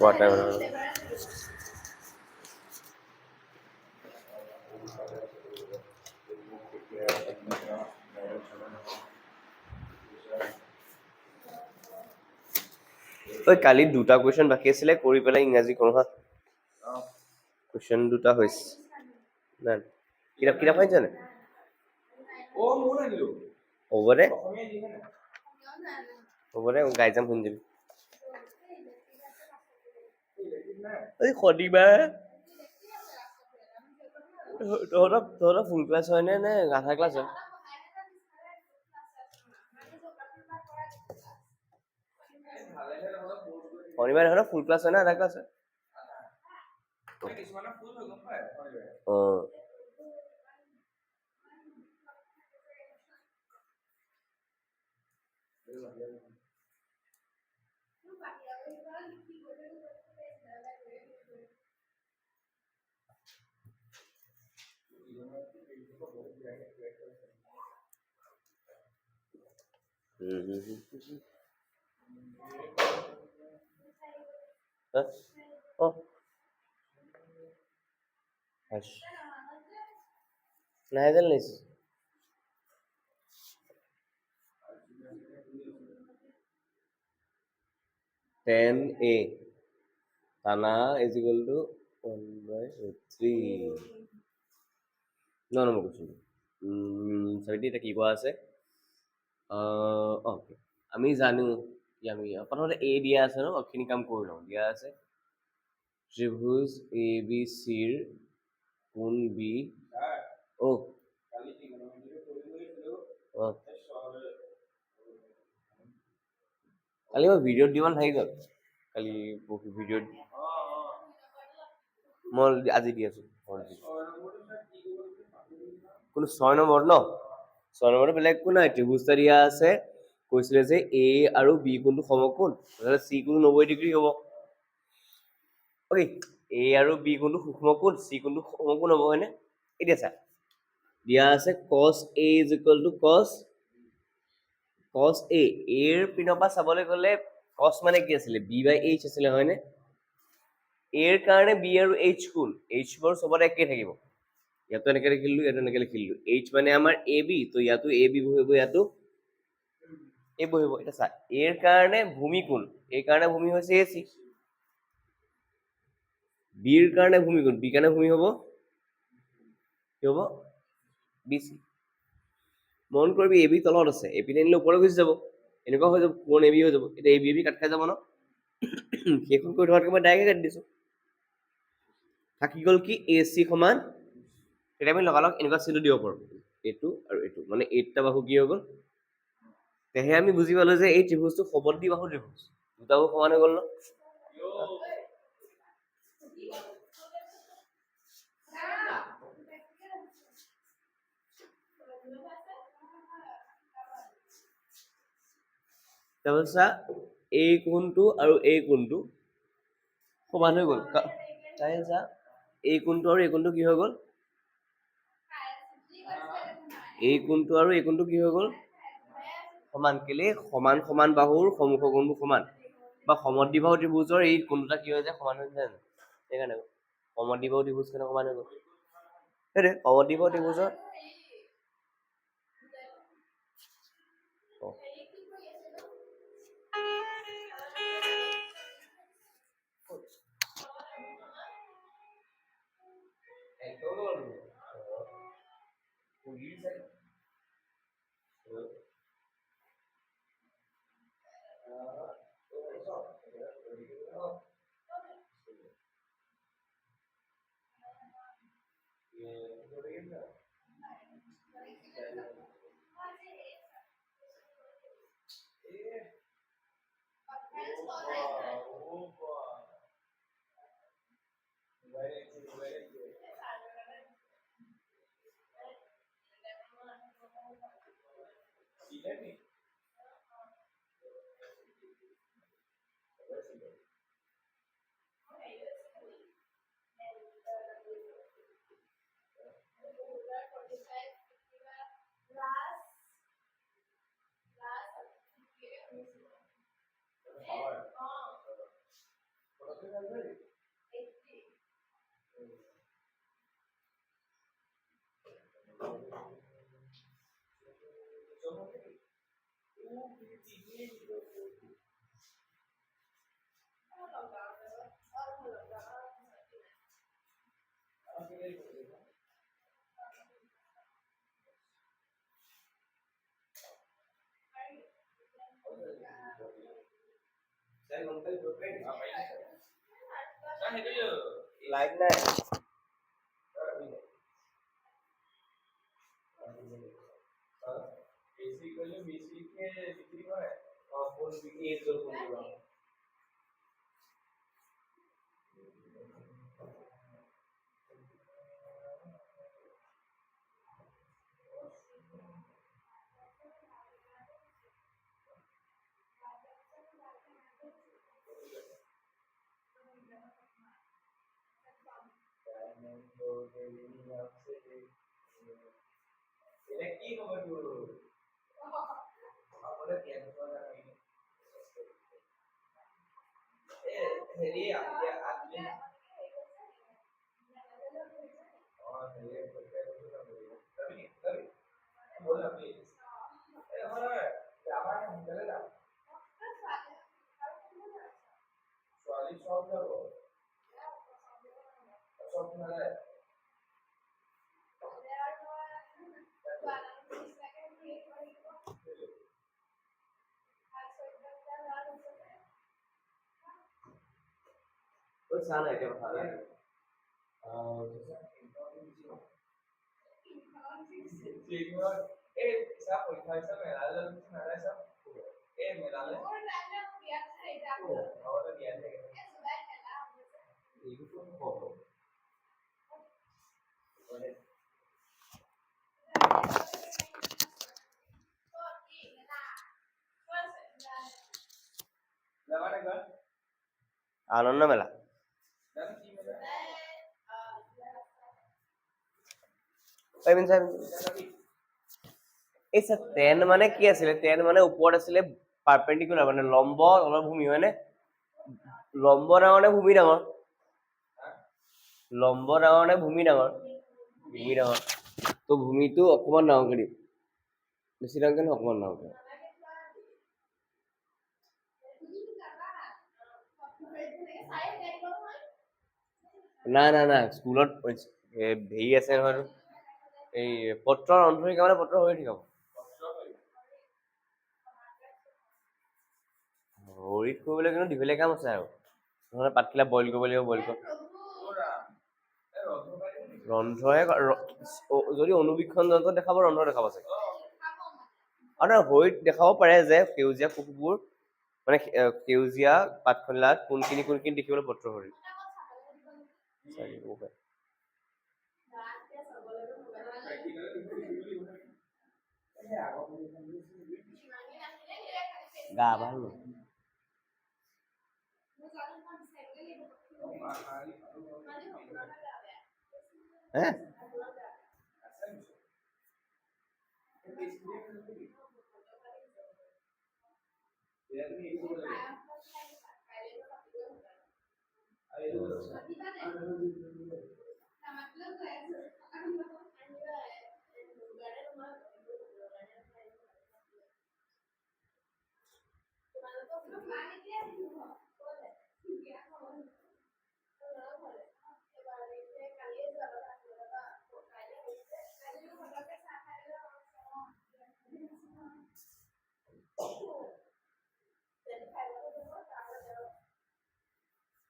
Whatever. ঐ কালি দুটা question বাকী আছিলে কৰি পেলাই ইংৰাজী কৰো হা কুৱেশ্যন দুটা হৈছে না কিতাপ কিতাপ পাইছা নে হ'ব দে গাই যাম শুনি যাবি এই শনিবাৰ তহঁতৰ ফুল ক্লাছ হয় নে আধা ক্লাছ হয় শনিবাৰ দেখোন ফুল ক্লাছ হয় না আধা ক্লাছ হয় নাইজেল নিছে 10a Tana is equal to 1/3 no question 70 টা কি কোৱা আছে ওকে আমি জানো কি আমি প্ৰথমতে a দিয়া আছে ন অখিনি কাম কৰি লওঁ দিয়া আছে ত্ৰিভুজ abc ৰ কোণ b ও কালি মই ভিডিঅ' দিমান থাকি গ'ল কালি ভিডিঅ' মই আজি দি আছো কোনো 6 নম্বৰ ন 6 নম্বৰটো বেলেগ একো নাই ত্ৰিভুজটা দিয়া আছে কৈছিলে যে a আৰু b কোণটো সমকোণ নহলে c কোণটো 90 ডিগ্ৰী হ'ব ওকে a আৰু b কোণটো সমকোণ c কোণটো সমকোণ হ'ব হয়নে এতিয়া চা দিয়া আছে cos a cos a এর পিনৰ পৰা চাবলৈ গলে cos মানে কি আছিলে b/h আছিলে হয়নে এর কাৰণে b আৰু h কোণ h বৰ সবতে একে থাকিব ইয়াতো এনেকে লিখিলো ইয়াতো এনেকে লিখিলো h মানে আমাৰ ab তো ইয়াতো ab বহিব ইয়াতো a বহিব এটা চা এর কাৰণে ভূমি কোণ এৰ কাৰণে ভূমি হৈছে ac b এৰ কাৰণে ভূমি কোণ b কাৰণে ভূমি হ'ব কি হ'ব bc মন কৰিবি ab তলত আছে এপিনে নিলে ওপৰে গুচি যাব এনেকুৱা হৈ যাব কোণ ab হৈ যাব এটা ab কাট খাই যাব ন সেইখন কৰি থোৱাতকৈ মই ডাইৰেক্ট কাটি দিছো থাকি গ'ল কি ac সমান এটা আমি লগালগ এনেকুৱা চিনটো দিব পাৰো এইটো আৰু এইটো মানে এইটা বাহু কি হৈ গ'ল তেহে আমি বুজি পালো যে এই ত্ৰিভুজটো সমদ্বি বাহু ত্ৰিভুজ দুটা বাহু সমান হৈ গ'ল ন তাৰপিছত এই কোণটো আৰু এই কোণটো সমান হৈ গ'ল তাৰপিছত এই কোণটো আৰু এই কোণটো কি হৈ গ'ল এই কোণটো আৰু এই কোণটো কি হৈ গ'ল সমান কেলে সমান সমান বাহুৰ সমুখ কোণবোৰ সমান বা সমদ্বিবাহু ত্ৰিভুজৰ এই কোণটা কি হৈ যায় সমান হৈ যায় সেইকাৰণে সমদ্বিবাহু ত্ৰিভুজ কেনে সমান হৈ গ'ল সেইটোৱে সমদ্বিবাহু ত্ৰিভুজৰ লাইট নাই চা নাই এতিয়া কথা নাই আনন্দ মেলা এই টেন মানে কি আছিলে টেন মানে ওপৰত আছিলে পাৰপেণ্ডিকুলাৰ মানে লম্ব অলপ ভূমি হয়নে লম্ব ডাঙৰ নে ভূমি ডাঙৰ লম্ব ডাঙৰ নে ভূমি ডাঙৰ ভূমি ডাঙৰ তো ভূমিটো অকমান ডাঙৰকে দিম বেছি ডাঙৰকে নহয় অকমান ডাঙৰকে নাই নাই নাই স্কুলত হেৰি আছে নহয় এই পত্ৰৰ অন্তৰীকা মানে পত্ৰ হৈ থাকিব হৰিত কৰিবলৈ কিন্তু দীঘলীয়া কাম আছে আৰু নহ'লে পাতখিলা বইল কৰিব লাগিব বইল কৰি ৰন্ধ্ৰহে যদি অনুবীক্ষণ যন্ত্ৰত দেখাব ৰন্ধ্ৰ দেখাব চাগে আৰু হৰিত দেখাব পাৰে যে সেউজীয়া কোষবোৰ মানে সেউজীয়া পাতখিলাত কোনখিনি দেখিবলৈ পত্ৰ হৰি গা ভাল হে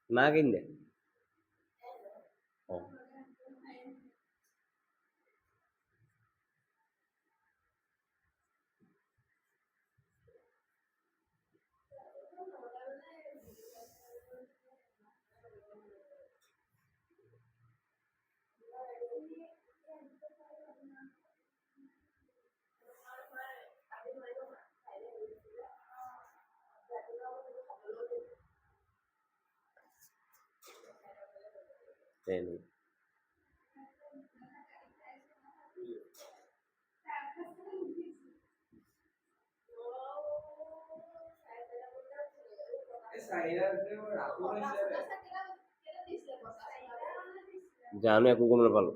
মা কিনে জানো একো গম নাপালো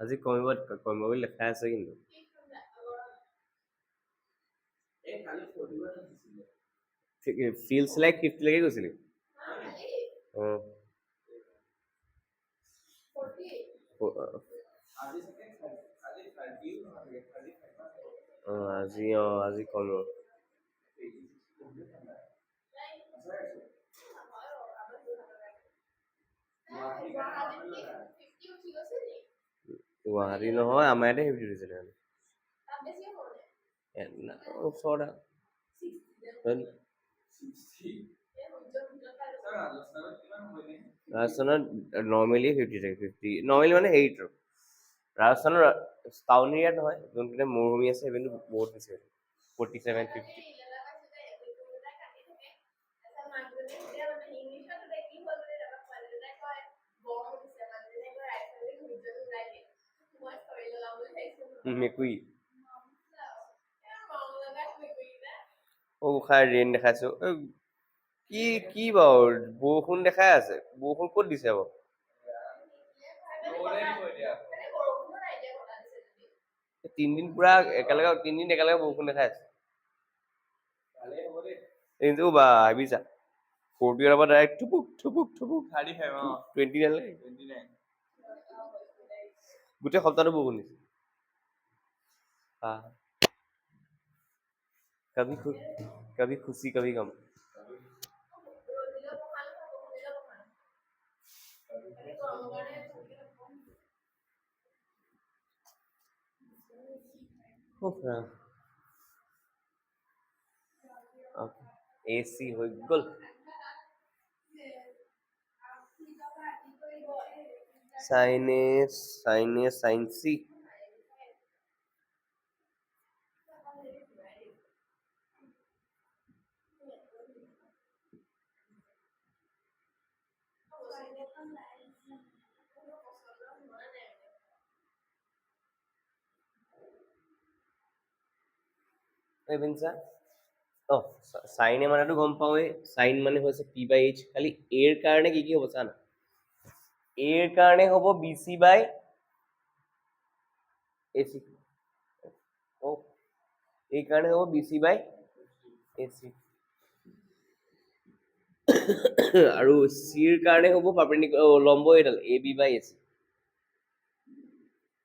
আজি কমিব বুলি লেখা আছে কিন্তু ফিলছ লাইক 50 লৈকে গৈছিলি আজি কমিব গুৱাহাটী নহয় আমাৰ ইয়াতে হেভি দিছিলে ওচৰতে ৰাজস্থানত নৰ্মেলি 50 থাকে 50 নৰ্মেলি মানে হেৰিটো ৰাজস্থানৰ টাউন এৰিয়াত নহয় যোনপিনে মৰুভূমি আছে সেইপিনে বহুত বেছি 47 50 মেকুৰী খাই ৰেইন দেখাইছো কি কি বাৰু বৰষুণ দেখাই আছে বৰষুণ ক'ত দিছে বাৰু 3 দিন পুৰা একেলগে 3 দিন একেলগে বৰষুণ দেখাই আছে কিন্তু ভাবিছা 40 পৰা ডাইৰেক্ট থুপুক 29 গোটেই সপ্তাহটো বৰষুণ দিছে कभी खुशी कभी गम এসি হৈ গল সাইন্সি সাইনে মানেতো গম পাওঁৱে সাইন মানে হৈছে p/h খালি এৰ কাৰণে কি হ'ব জানা এৰ কাৰণে হ'ব bc/ac এই কাৰণে হ'ব bc/ac আৰু চিৰ কাৰণে হ'ব লম্ব এডাল ab/ac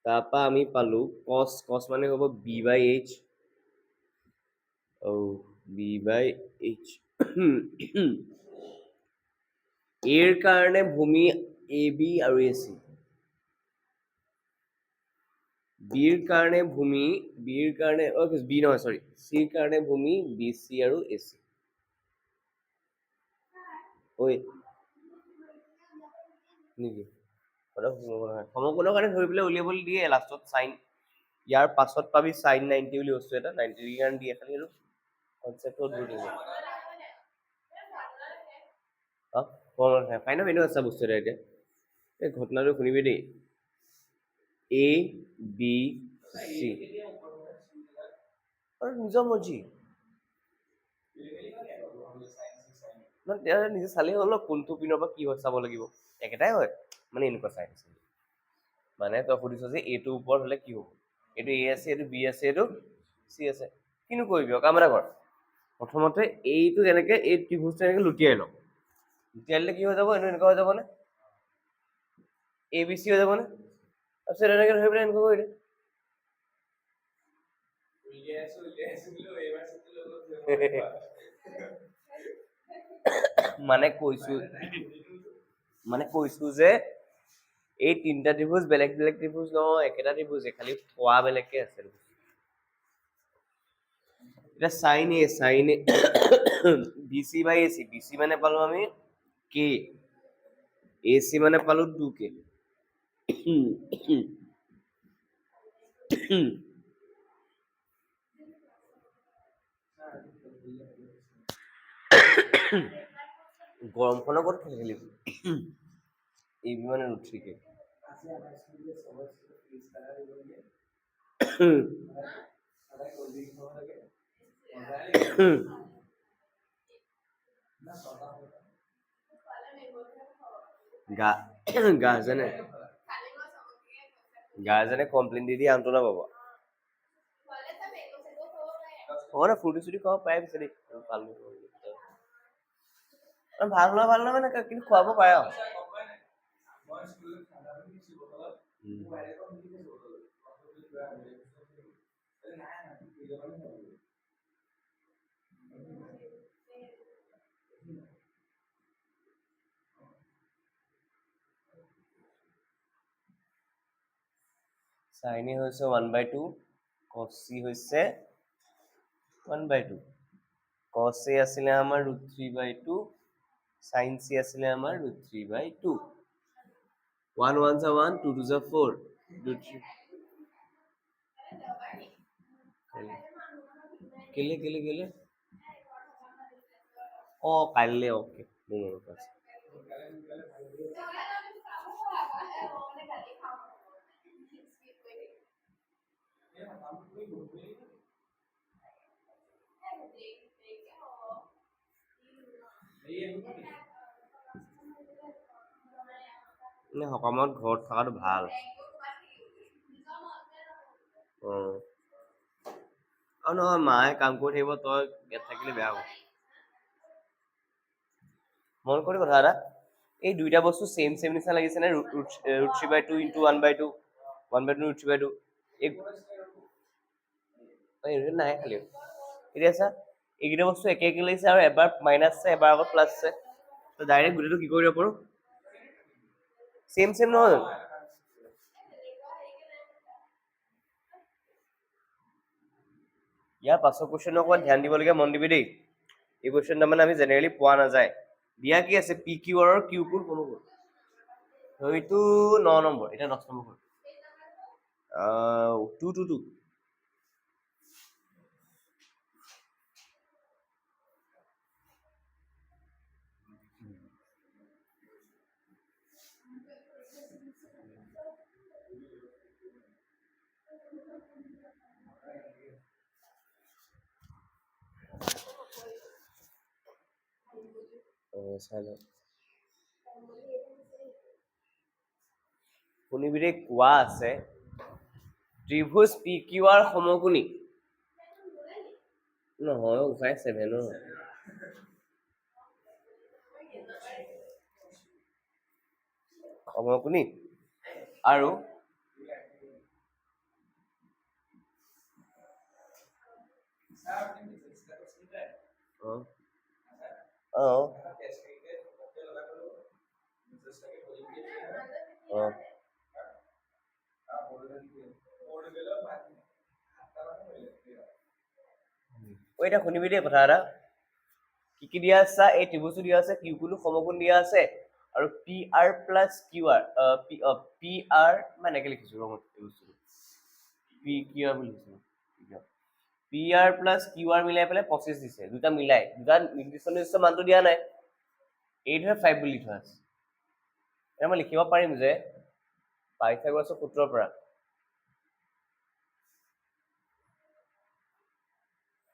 তাৰপা আমি পালো cos মানে হ'ব b/h b/h এৰ কাৰণে ভূমি ab আৰু ac বিৰ কাৰণে ভূমি বিৰ কাৰণে বি নহয় সৰি চিৰ কাৰণে ভূমি bc আৰু ac ঐ নেকি সমকোণৰ কাৰণে ধৰি পেলাই উলিয়াবলৈ দিয়ে লাষ্টত সাইন ইয়াৰ পাছত পাবি সাইন 90 বুলি বস্তু এটা 90 ডিগ্ৰী কাৰণে দিয়ে খালি আৰু কনসেপ্টত ধৰি দিব ফাইন মেনু আছে বস্তু এটা এতিয়া এই ঘটনাটো শুনিবি দেই এ বি চি আৰু নিজৰ মৰ্জি নিজে চালেই হ'ল কোনটো পিনৰ পৰা কি হয় চাব লাগিব একেটাই হয় মানে এনেকুৱা চাই মানে তই সুধিছ যে এইটো ওপৰত হলে কি হ'ব এইটো এ আছে এইটো বি আছে এইটো চি আছে কিনো কৰিবি কাম এটা কৰ প্ৰথমতে এইটো এনেকে এই ত্ৰিভুজটো এনেকে লুটিয়াই লওঁ লুটিয়াই দিলে কি হৈ যাব এইটো এনেকুৱা হৈ যাব নে এ বি চি হৈ যাব নে তাৰপিছত এনেকে ধৰি পেলাই এনেকুৱা কৰি দে মানে কৈছো যে এই তিনটা ত্ৰিভুজ বেলেগ বেলেগ ত্ৰিভুজ নহয় একেটা ত্ৰিভুজ খালি খোৱা বেলেগকে আছে এটা সাইন এ bc/ac মানে পালো আমি k ac মানে পালো 2k গৰমখনৰ ক'ত খেলিব এই মানে ৰুঠিকে গাৰ্জেনে কমপ্লেইন দি আন্তনা পাব ফুৰ্তি চুটি খাব পাৰে পিছে দেই ভাল নহয় মানে কিন্তু খুৱাব পাৰে আৰু চাইনি হৈছে 1/2 কচি হৈছে 1/2 cos A আছিলে আমাৰ √3/2 sin C আছিলে আমাৰ √3/2 1 1 is 1 2 2 is 4 কেলে কাইলে ওকে সকামত ঘৰত থকাটো ভাল আৰু নহয় মায়ে কাম কৰি থাকিব তই ইয়াত থাকিলে বেয়া হ'ব মন কৰি কথা এটা এই দুইটা বস্তু সেম নিচিনা লাগিছে নে √3/2 * 1/2 1/2 √3/2 নাই খালি এতিয়া চা এইকেইটা বস্তু একে লাগিছে আৰু এবাৰ মাইনাছ আছে এবাৰ আগত প্লাছ আছে তো ডাইৰেক্ট গোটেইটো কি কৰিব পাৰো সেম নহয় ইয়াৰ পাছৰ কোৱেশ্চন অকমান ধ্যান দিবলগীয়া মন দিবি দেই এই কোৱেশ্চনটা মানে আমি জেনেৰেলি পোৱা নাযায় দিয়া কি আছে পি কিউ আৰু কিউ কোন কোনো এইটো 9 নম্বৰ এটা 10 নম্বৰ 2 2 2 শুনিবিৰে কোৱা আছে ত্ৰিভুজ পি কিউ আৰ সমকোণী নহয় 5/7 সমকোণী আৰু এতিয়া শুনিবি দেই কথা এটা কি দিয়া আছে এই ত্ৰিভুজটো দিয়া আছে কিউ কোণটো সমকোণ দিয়া আছে আৰু P R plus Q R P R মানে এনেকে লিখিছো ৰঙত এই বস্তুটো পি কিউ আৰ বুলি লিখিছো P R plus Q R মিলাই পেলাই 25 দিছে দুটা মিলাই দুটা নিৰ্দিষ্ট মানটো দিয়া নাই 8/5 বুলি লিখা আছে এতিয়া মই লিখিব পাৰিম যে পাইথাগোৰাছৰ সূত্ৰৰ পৰা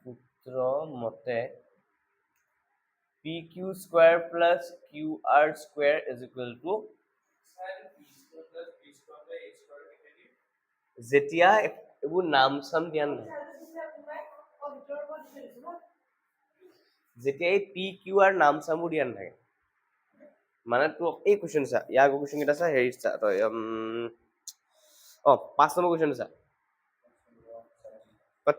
সূত্ৰ মতে PQ square plus QR square is equal to যেতিয়া এইবোৰ নাম চাম দিয়া নহয় যেতিয়া এই PQR নাম চামবোৰ দিয়া নাথাকে মানে তো এই কোৱেশ্চন চা ইয়াৰ কোৱেশ্চন কেইটা চা হেৰি চা তই 5 নম্বৰ কোৱেশ্চন চা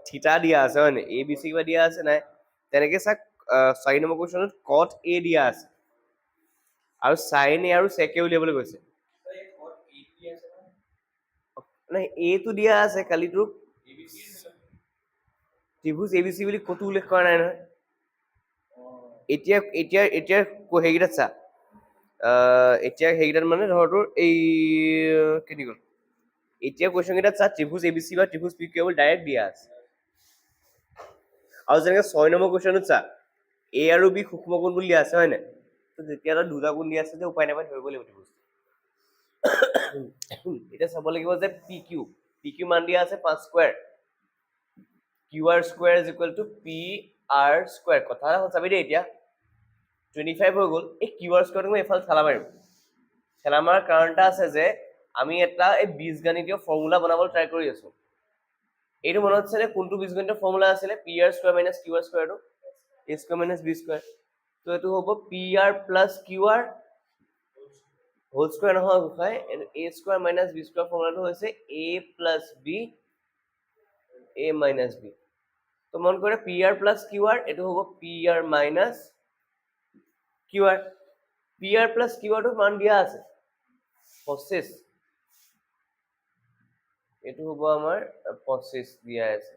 থিটা দিয়া আছে হয় নে ABC কিবা দিয়া আছে নাই তেনেকে চা 4 নম্বৰ কোৱেশ্চনত cot A দিয়া আছে আৰু sin A আৰু sec A উলিয়াবলৈ কৈছে নাই A টো দিয়া আছে কালি তোক ত্ৰিভুজ ABC বুলি কতো উল্লেখ কৰা নাই নহয় এতিয়া হেৰিকেইটা চা এতিয়া হেৰিকেইটাত মানে ধৰ তোৰ এই কেনি গ'ল এতিয়া কোৱেশ্চন কেইটা চা ত্ৰিভুজ ABC বা ত্ৰিভুজ PQ ডাইৰেক্ট দিয়া আছে আৰু যেনেকৈ 6 নম্বৰ কুৱেশ্যনত চা A আৰু B সূক্ষ্ম কোণ বুলি দিয়া আছে হয় নাই তো যেতিয়া তাত দুটা কোণ দিয়া আছে যে উপায় নাপায় ধৰিব লাগিব ত্ৰিভুজ এটা চাব লাগিব যে PQ মান দিয়া আছে 5 square QR square = PR square কথা এটা চাবি দেই এতিয়া 25 হৈ গ'ল এই QR স্কয়াৰটো মই এফাল ঠেলা মাৰিম ঠেলা মাৰাৰ কাৰণটা আছে যে আমি এটা এই বীজগণিতীয় ফৰ্মুলা বনাবলৈ ট্ৰাই কৰি আছো এইটো মনত আছে নে কোনটো বীজগণিতীয় ফৰ্মুলা আছিলে PR square - QR স্কয়াৰটো A square - B square তো এটো হ'ব PR + QR হোল স্কয়াৰ নহয় গোসাই A স্কয়াৰ - B স্কয়াৰ ফৰ্মুলাটো হৈছে A + B A - B তো মন কৰে PR + QR এটো হ'ব PR - QR PR + QR টো মান দিয়া আছে 25 এটো হ'ব আমাৰ 25 দিয়া আছে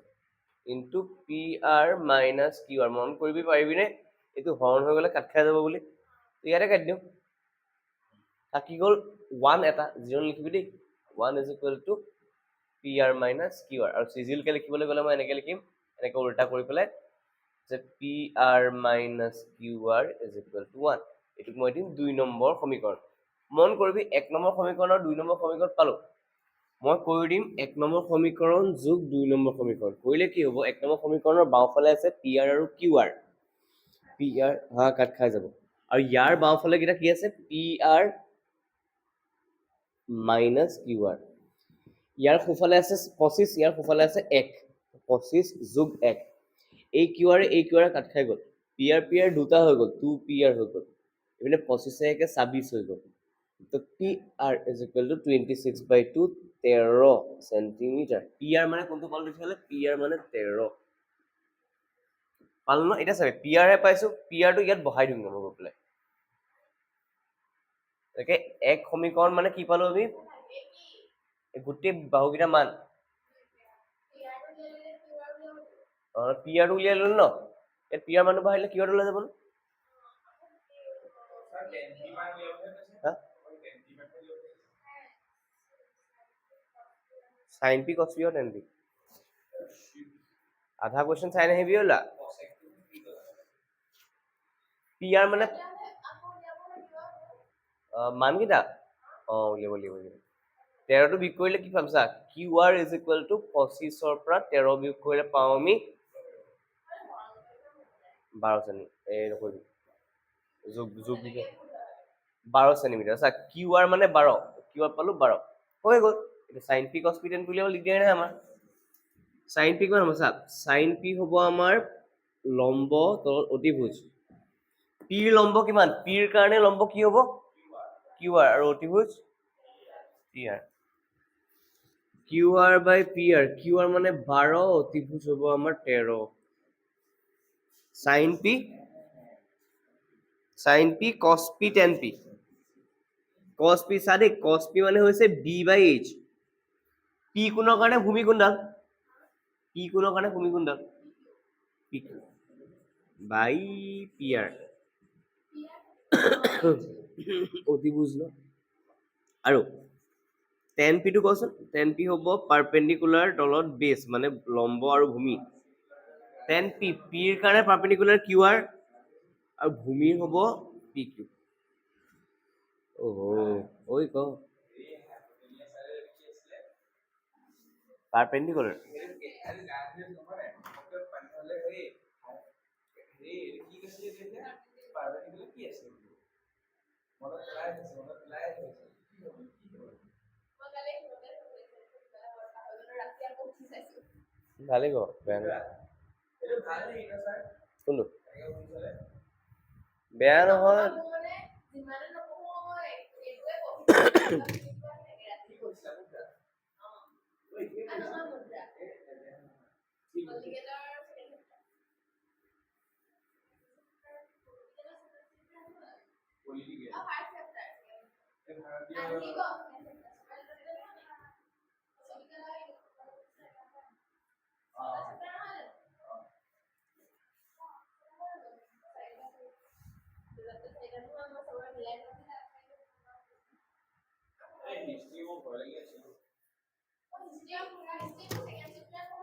ইনটু PR - QR মন কৰিবি পাৰিবি নে এটো হৰণ হৈ গলে কাট খাই যাব বুলি ইয়াতে কাট দিও থাকি গল 1 এটা 0 লিখিবি দেই 1 = PR - QR আৰু সিজিল কে লিখিবলৈ গলে মই এনেকৈ লিখিম এনেকৈ উল্টা কৰি পেলাই যে PR - QR = 1 এটুক মই দিম 2 নম্বৰ সমীকৰণ মন কৰিবি 1 নম্বৰ সমীকৰণ আৰু 2 নম্বৰ সমীকৰণ পালো মই কৰি দিম 1 নম্বৰ সমীকৰণ যোগ 2 নম্বৰ সমীকৰণ কৰিলে কি হ'ব 1 নম্বৰ সমীকৰণৰ বাওঁফালে আছে PR আৰু QR PR হা কাট খাই যাব আৰু ইয়াৰ বাওঁফালে কিটা কি আছে PR - QR ইয়াৰ সোঁফালে আছে 25 ইয়াৰ সোঁফালে আছে 1 25 যোগ 1 এই QR কাট খাই গ'ল PR দুটা হৈ গ'ল 2PR হৈ গ'ল এপিনে 25 এ 26 হৈ গ'ল তো PR = 26/2 13 সেন্টিমিটার PR মানে কোনটো পালো দেখিলে PR মানে 13 পালো ন এটা চাবে PR হে পাইছো PR টো ইয়াত বহাই দিম মই গৈ পেলাই একে এক সমীকৰণ মানে কি পালো আমি গোটেই বাহুকেইটা মান PR টো উলিয়াই ললো ন এই PR মানটো বহাইলে QR টো ওলাই যাব ন sin p cos p और tan p आधा क्वेश्चन साइन हेवी होला PR মানে মান কিটা উলিয়াব 13 টো বিয়োগ কৰিলে কি পাম চা QR = 25 ৰ পৰা 13 বিয়োগ কৰিলে পাও আমি 12 সেমি এই নকৰিবি যোগ 12 সেন্টিমিটাৰ চা QR মানে 12 QR পালো 12 হৈ গ'ল এটা sin p cos p tan উলিয়াব লিখিয়াই নাই আমাৰ sin p কিমান হ'ব চা sin p হ'ব আমাৰ লম্ব তলত অতিভুজ p ৰ লম্ব কিমান p ৰ কাৰণে লম্ব কি হ'ব QR আৰু অতিভুজ PR QR/PR QR মানে 12 অতিভুজ হ'ব আমাৰ 13 sin p cos p tan p cos p সাদে cos p মানে হৈছে b/h p কোণৰ কাৰণে ভূমি কোণডাল p কোণৰ কাৰণে ভূমি কোণডাল PQ by PR অতিভুজ ন আৰু tan p টো কচোন tan p হ'ব পাৰপেন্ডিকুলাৰ তলত বেস মানে লম্ব আৰু ভূমি tan p p ৰ কাৰণে পাৰপেন্ডিকুলাৰ QR আৰু ভূমিৰ হ'ব PQ ওহো ওই ক পাৰপেন্ডিকুলাৰ ভালে গো কোনটো বেয়া নহয়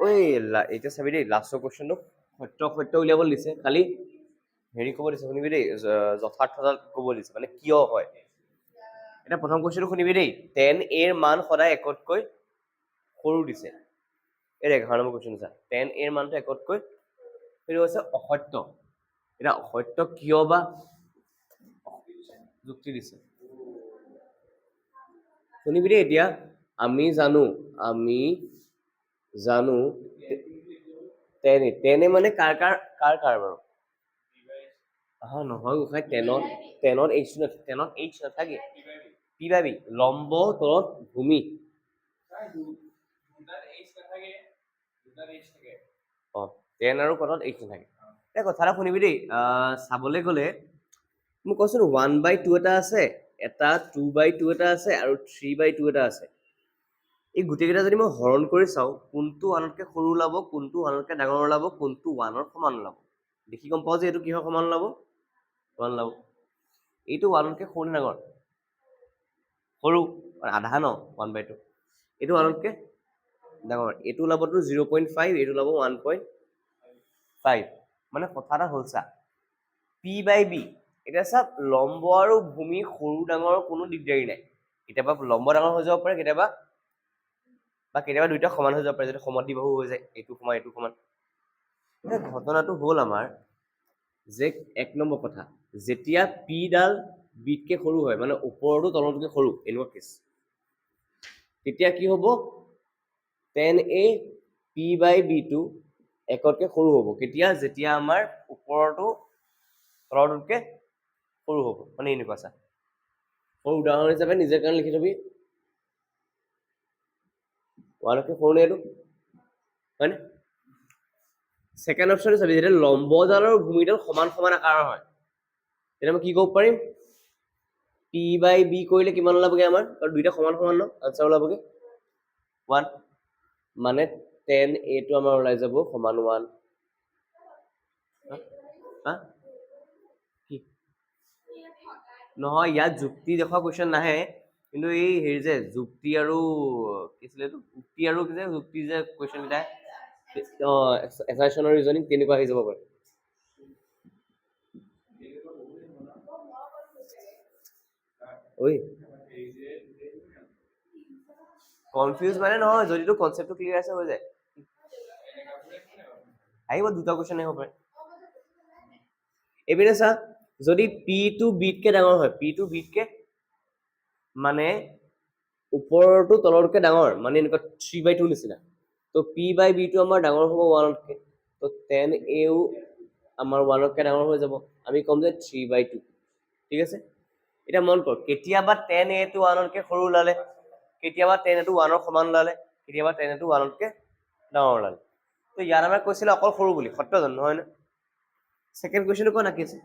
ঐ এতিয়া চাবি দেই লাষ্টৰ কুৱেশ্যনটো সত্য উলিয়াব দিছে খালি হেৰি ক'ব দিছে শুনিবি দেই যথাৰ্থতা ক'ব দিছে মানে কিয় হয় এতিয়া প্ৰথম কুৱেশ্যনটো শুনিবি দেই 10a ৰ মান সদায় একতকৈ সৰু দিছে এই 11 নম্বৰ কুৱেশ্যন চা 10a ৰ মানটো একতকৈ সেইটো হৈছে অসত্য এটা অসত্য কিয় বা যুক্তি দিছে শুনিবি দেই এতিয়া আমি জানো 10 মানে কাৰ বাৰু নহয় গোসাই 10ত h নাথাকে পি বাই বি লম্ব তলত ভূমি অ 10 আৰু কটত h নাথাকে এই কথা এটা শুনিবি দেই চাবলৈ গ'লে মোক কচোন 1/2 এটা আছে এটা 2/2 এটা আছে আৰু 3/2 এটা আছে এই গোটেইকেইটা যদি মই হৰণ কৰি চাওঁ কোনটো আনতকৈ সৰু ওলাব কোনটো আনতকৈ ডাঙৰ ওলাব কোনটো 1ৰ সমান ওলাব দেখি গম পাওঁ যে এইটো কিহৰ সমান ওলাব 1 ওলাব এইটো 1তকৈ সৰু নে ডাঙৰ সৰু আধা ন 1/2 এইটো 1তকৈ ডাঙৰ এইটো ওলাবতো 0.5 এইটো ওলাব 1.5 মানে কথা এটা হ'ল চা p/b এতিয়া চা লম্ব আৰু ভূমি সৰু ডাঙৰ কোনো দিগদাৰী নাই কেতিয়াবা লম্ব ডাঙৰ হৈ যাব পাৰে কেতিয়াবা দুইটা সমান হৈ যাব পাৰে যদি সমদ্বিবাহু হৈ যায় এইটো সমান ঘটনাটো হ'ল আমাৰ যে 1 নম্বৰ কথা যেতিয়া p ডাল বিতকৈ সৰু হয় মানে ওপৰতো তলতকৈ সৰু এনেকুৱা কেছ তেতিয়া কি হ'ব 10a p/b টো একতকৈ সৰু হ'ব কেতিয়া যেতিয়া আমাৰ ওপৰতো তলতকৈ সৰু হ'ব মানে এনেকুৱা চা সৰু উদাহৰণ হিচাপে নিজে কাৰণে লিখি থবি 1তকৈ সৰু নে এইটো হয়নে ছেকেণ্ড অপশ্যন চাবি যেতিয়া লম্বডাল আৰু ভূমিডাল সমান আকাৰৰ হয় তেতিয়া মই কি ক'ব পাৰিম p/b কৰিলে কিমান ওলাবগে আমাৰ আৰু দুইটা সমান ন আনচাৰ ওলাবগে 1 মানে 10a টো আমাৰ ওলাই যাব সমান 1 কি নহয় ইয়াত যুক্তি দেখুওৱা কুৱেশ্যন নাহে কিন্তু এই হেৰি যে যুক্তি আৰু কি আছিলে এইটো উক্তি আৰু কি যে যুক্তি যে কুৱেশ্যন কেইটা এছাৰশ্যনৰ ৰিজনিং তেনেকুৱা আহি যাব পাৰে ঐ কনফিউজ মানে নহয় যদি তোৰ কনচেপ্টটো ক্লিয়াৰ আছে হৈ যায় আহিব দুটা কুৱেশ্যন আহিব পাৰে এইপিনে চা যদি p টো b-তকৈ ডাঙৰ হয় p টো b-তকৈ মানে ওপৰতো তলতকৈ ডাঙৰ মানে এনেকুৱা 3/2 নিচিনা তো p/b টো আমাৰ ডাঙৰ হ'ব 1তকৈ তো 10a ও আমাৰ 1তকৈ ডাঙৰ হৈ যাব আমি ক'ম যে 3/2 ঠিক আছে এতিয়া মন কৰ কেতিয়াবা 10a টো 1তকৈ সৰু ওলালে কেতিয়াবা 10a টো 1ৰ সমান ওলালে কেতিয়াবা 10a টো 1তকৈ ডাঙৰ ওলালে তো ইয়াত আমাৰ কৈছিলে অকল সৰু বুলি সত্য জানো নহয় নে ছেকেণ্ড কুৱেশ্যনটো কোৱা নাকি আছে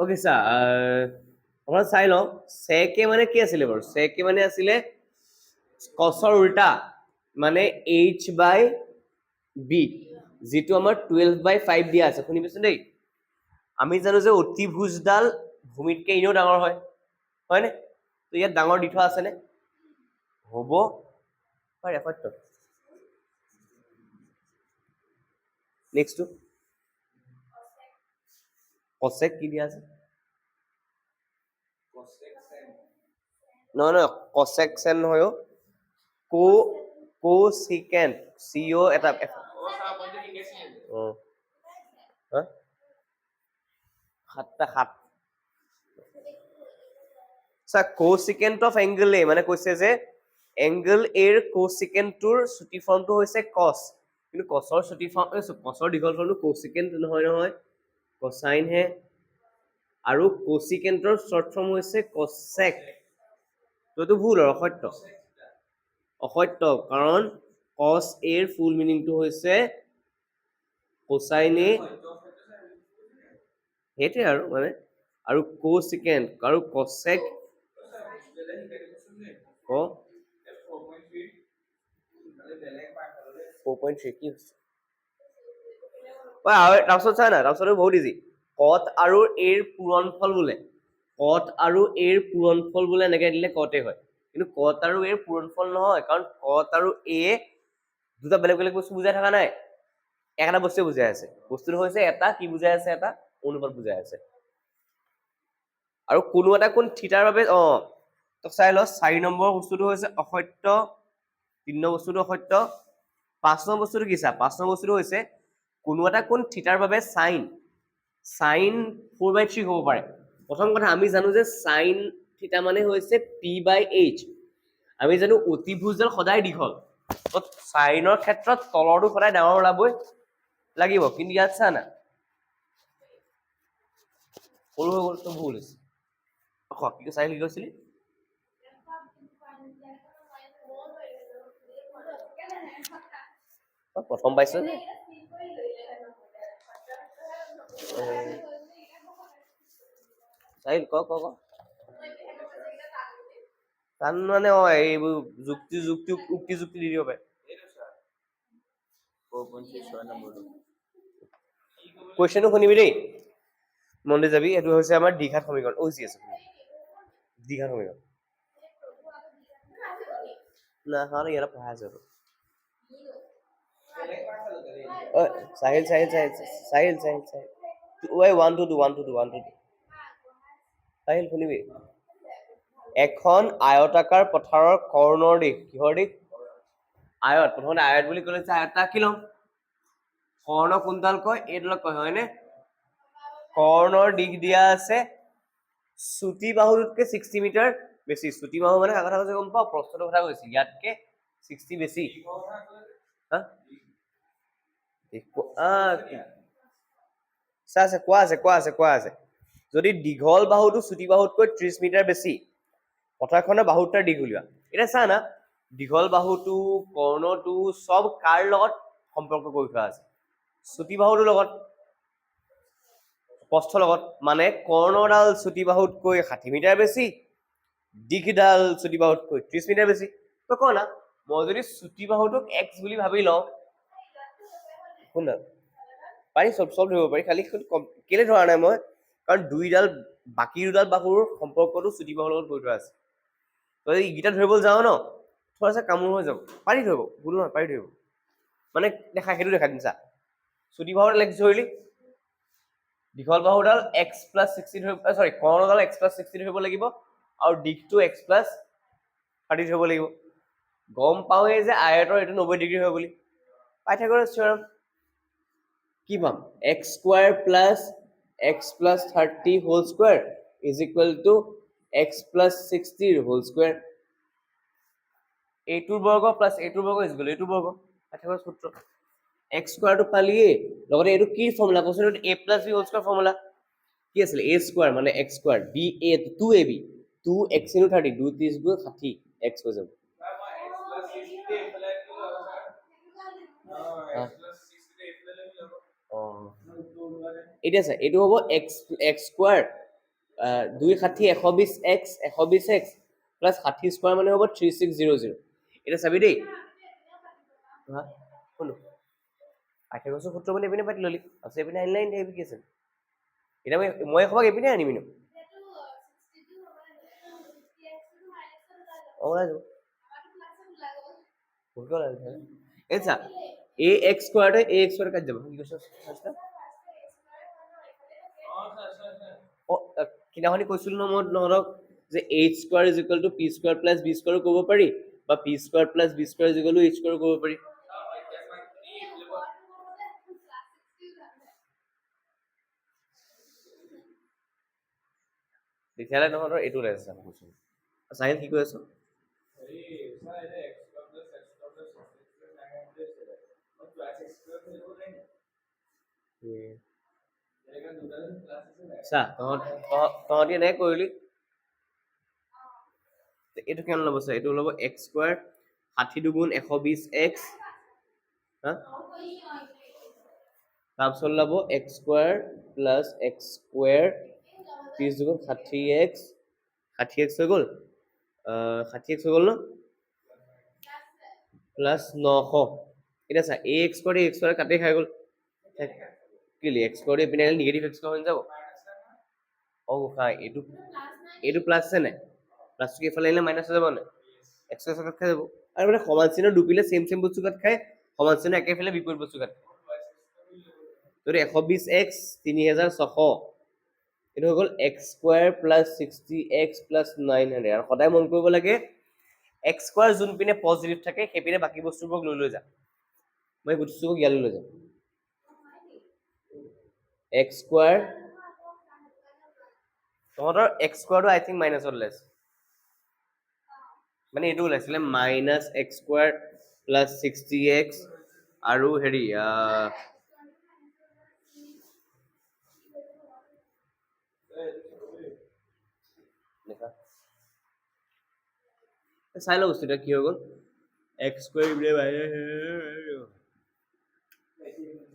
অ'কে চা অকণমান চাই লওঁ চেকে মানে কি আছিলে বাৰু চেকে মানে আছিলে কছৰ উল্টা মানে h/b যিটো আমাৰ 12/5 দিয়া আছে শুনি পাইছো দেই আমি জানো যে অতিভুজডাল ভূমিতকৈ এনেও ডাঙৰ হয়নে তো ইয়াত ডাঙৰ দি থোৱা আছেনে হ'ব পাৰে সত্য নেক্সটটো কচেক কি দিয়া আছে নহয় কচেক চেন নহয় কোচিকেণ্ট CO এটা কোচিকেণ্ট অফ এংগল এ মানে কৈছে যে এংগল এৰ কোচিকেণ্টটোৰ চুটি ফৰ্মটো হৈছে কচ কিন্তু কচৰ চুটি ফৰ্ম কচৰ দীঘল ফৰ্মটো কোচিকেণ্ট নহয় কচাইন হে আৰু কোচিকেণ্টৰ শ্বৰ্ট ফৰ্ম হৈছে কচেক এইটো ভুল আৰু অসত্য কাৰণ কচ এৰ ফুল মিনিংটো হৈছে কোচাইন এ সেইটোৱে আৰু মানে আৰু কোচিকেণ্ট আৰু কচেক 4.3 কি হৈছে তাৰপিছত চা না তাৰপিছত বহুত ইজি কট আৰু এৰ পূৰণফল বোলে কট আৰু এৰ পূৰণফল বোলে এনেকে দিলে কটে হয়, কিন্তু কট আৰু এৰ পূৰণফল নহয়, কাৰণ কট আৰু এ দুটা বেলেগ বেলেগ বস্তু বুজাই থকা নাই, একটা বস্তুৱে বুজাই আছে। বস্তুটো হৈছে এটা, কি বুজাই আছে, এটা অনুপাত বুজাই আছে। আৰু কোনো এটা কোণ থিতাৰ বাবে তো চাই ল, 4 নম্বৰ বস্তুটো হৈছে অসত্য, 3 নম্বৰ বস্তুটো অসত্য, 5 নম্বৰ বস্তুটো কি চা, 5 নম্বৰ বস্তুটো হৈছে কোনো এটা কোণ থিতাৰ বাবে সাইন 4/3 হ'ব পাৰে। প্ৰথম কথা আমি জানো যে সাইন থিতা মানে হৈছে p/h। আমি জানো অতিভুজডাল সদায় দীঘল, সাইনৰ ক্ষেত্ৰত তলৰটো সদায় ডাঙৰ ওলাবই লাগিব, কিন্তু ইয়াত চা না সৰু হৈ গ'ল, তো ভুল হৈছে। কি চাই কি কৈছিলি? প্ৰথম পাইছ যে চাহিল ক টান মানে এইবোৰ যুক্তি উক্তি যুক্তি দি দিব পাৰে। কুৱেশ্যনটো শুনিবি দেই, মনলৈ যাবি। এইটো হৈছে আমাৰ দ্বিঘাত সমীকৰণ। যি আছে দ্বিঘাত সমীকৰণ না ইয়াত পঢ়াই আছে। চাহিল 1 to 2 চাহিল শুনিবি। এখন আয়তাকাৰ পথাৰৰ কৰ্ণৰ দিশ, কিহৰ দিশ? আয়ত। প্ৰথমতে আয়ত বুলি ক'লে আয়তটা কি ল'ম? কৰ্ণ কোনডাল কয়? এইডালক কয়, হয়নে? কৰ্ণৰ দিশ দিয়া আছে চুটি বাহুটোতকে 60 মিটাৰ বেছি। চুটি বাহু মানে কথা কৈছে গম পাওঁ, প্ৰস্থটোৰ কথা কৈছে, ইয়াতকে 60 বেছি। কোৱা আছে যদি দীঘল বাহুটো চুটি বাহুতকৈ 30 মিটাৰ বেছি, পথাৰখনৰ বাহুটাৰ দিশ উলিওৱা। এতিয়া চা না, দীঘল বাহুটো কৰ্ণটো চব কাৰ লগত সম্পৰ্ক কৰি থোৱা আছে? চুটি বাহুটোৰ লগত, প্ৰস্থৰ লগত। মানে কৰ্ণডাল চুটি বাহুতকৈ 60 মিটাৰ বেছি, দিশডাল চুটি বাহুতকৈ 30 মিটাৰ বেছি। তই ক না, মই যদি চুটি বাহুটোক x বুলি ভাবি লওঁ, শুন না, পাৰি চব ধৰিব পাৰি, খালি কেলে ধৰা নাই মই, কাৰণ বাকী দুডাল বাহুৰ সম্পৰ্কটো চুটি বাহুৰ লগত কৰি থোৱা আছে। তই এইকেইটা ধৰিবলৈ যাওঁ ন, থোৱা কামোৰ হৈ যাব। পাৰি ধৰিব, ভুল নহয়, পাৰি ধৰিব। মানে সেইটো দেখা দিম চা, চুটি বাহুডাল x ধৰিলি, দীঘল বাহুডাল x+60 ধৰিব, কৰ্ণডাল x+60 ধৰিব লাগিব, আৰু দিশটো x+30 ধৰিব লাগিব। গম পাওঁৱেই যে আয়তৰ এইটো 90 ডিগ্ৰী হয় বুলি। পাইথাগোৰাছ থিয়ৰম কি পাম? x² + x+30 whole square is equal to x+60 whole square. এইটোৰ বৰ্গ প্লাছ এইটোৰ বৰ্গ ইজ ইকুৱেল এইটোৰ বৰ্গ। পাইথাগোৰাছ সূত্ৰ। x² পালিয়ে, লগতে এইটো কি ফৰ্মুলা কৈছো, a + b whole square formula কি আছিলে? a² মানে x², b a 2ab 2x * 30, 2 × 30 = 60, x হৈ যাব। এতিয়া চা, এইটো হ'ব x² 2 × 60 120x 120x প্লাছ 60² মানে হ'ব 3600। এতিয়া চাবি দেই, শুনো, পাইথাগোৰাছৰ সূত্ৰ মানে এইপিনে পাতি ললি, আছে এইপিনে আনিলাই আহিবি, কি আছে? এতিয়া মই এসোপাক এইপিনে আনিম নো, ওলাই যাব। চা, ax² কাটি যাব। কি কৈছ? কিনাখনি কৈছিলো ন মই তহঁতক যে h² = p² + b² ক'ব পাৰি, বা p² + b² = h² ক'ব পাৰি। তেতিয়াহ'লে তহঁতৰ এইটো ওলাইছে। চাহিল কি কৈ আছ? চা, তহঁতি এনেকে কৰিলি, এইটো কিমান ল'ব? চা, এইটো ল'ব x² 60 × 120x, তাৰপিছত ল'ব x² + x² 30 × 60x, 60x হৈ গ'ল, 60x হৈ গ'ল ন, প্লাছ 900। এতিয়া চা, ax² কাটি খাই গ'ল, কেলে x² এইপিনে নিগেটিভ x² হৈ যাব। এইটো এইটো প্লাছ আছে নাই প্লাছটো এইফালে আহিলে মাইনাছ হৈ যাব নাই এক্স স্কোৱাৰ কাট খাই যাব আৰু মানে সমান চিহ্ন দুপিলে চেম চেম বস্তু কাট খায় সমান চিহ্ন একেফালে বিপৰীত বস্তু কাট খায় যদি 120x 3600 এইটো হৈ গ'ল x square plus 60x plus 900 আৰু সদায় মন কৰিব লাগে এক্স স্কোৱাৰ যোনপিনে পজিটিভ থাকে সেইপিনে বাকী বস্তুবোৰক লৈ লৈ যা মই বস্তুবোৰক ইয়ালৈ লৈ যাম এক্স স্কোৱাৰ তহঁতৰ এক্স স্কোৱাৰটো আই থিংক মাইনাছত ওলাইছে মানে এইটো ওলাইছিলে minus x square plus 60x আৰু হেৰি চাই লওঁ বস্তুটা কি হৈ গ'ল এক্স স্কোৱাৰ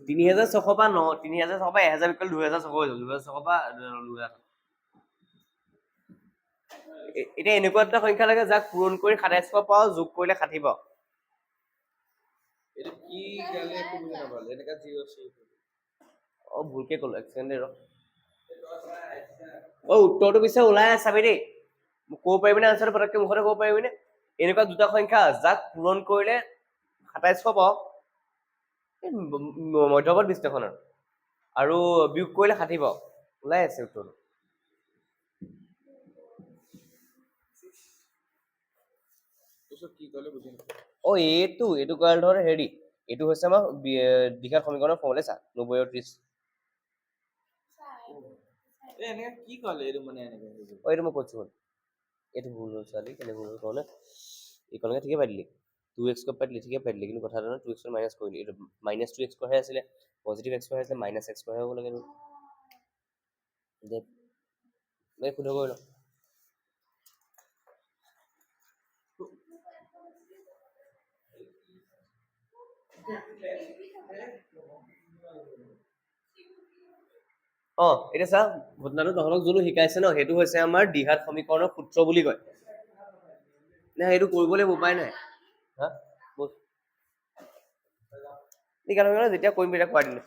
3600 পৰা 3600 পৰা 1000 বিকল 2600 হৈ যাব 2600 পৰা 2000 এতিয়া এনেকুৱা এটা সংখ্যা লাগে যাক পূৰণ কৰি 2700 পাওঁ যোগ কৰিলে 60 পাওঁ এটা কি গালে একো বুজি নাপালো এনেকা জিৰ' আছে অ ভুলকে ক'লো এক ছেকেণ্ড ৰ অ উত্তৰটো পিছে ওলাই চাবি দেই মোক ক'ব পাৰিবিনে আনচাৰটো পটককে মুখতে ক'ব পাৰিবিনে এনেকুৱা দুটা সংখ্যা যাক পূৰণ কৰিলে 2700 পাওঁ মধ্যপদ বিশ্লেষণৰ আৰু বিয়োগ কৰিলে 60 পাওঁ ওলাই আছে উত্তৰটো কি ক'লে বুজি নাপালো অ এইটো কাৰণ ধৰ হেৰি এইটো হৈছে আমাৰ দ্বিঘাত সমীকৰণৰ ফৰ্মুলা চা 90 আৰু 30 এনেকা কি ক'লে এইটো মানে এনেকা অ এইটো মই কৈছো হ'ল এইটো ভুল হ'ল ছোৱালী কেলে ভুল হ'ল কওনে এইকণকে ঠিকে পাই দিলি 2x পাই দিলি ঠিকে পাই দিলি কিন্তু কথাটো নহয় 2x মাইনাছ কৰিলি এইটো মাইনাছ 2x হে আছিলে পজিটিভ x আছিলে মাইনাছ x হ'ব লাগে দে শুদ্ধ কৰি ল এতিয়া চা ঘটনাটো তহঁতক যোনটো শিকাইছে ন সেইটো হৈছে আমাৰ দ্বিঘাত সমীকৰণৰ সূত্ৰ বুলি কয় নে সেইটো কৰিবলৈ উপায় নাই হা যেতিয়া কৰিম তেতিয়া কৰাই দিলো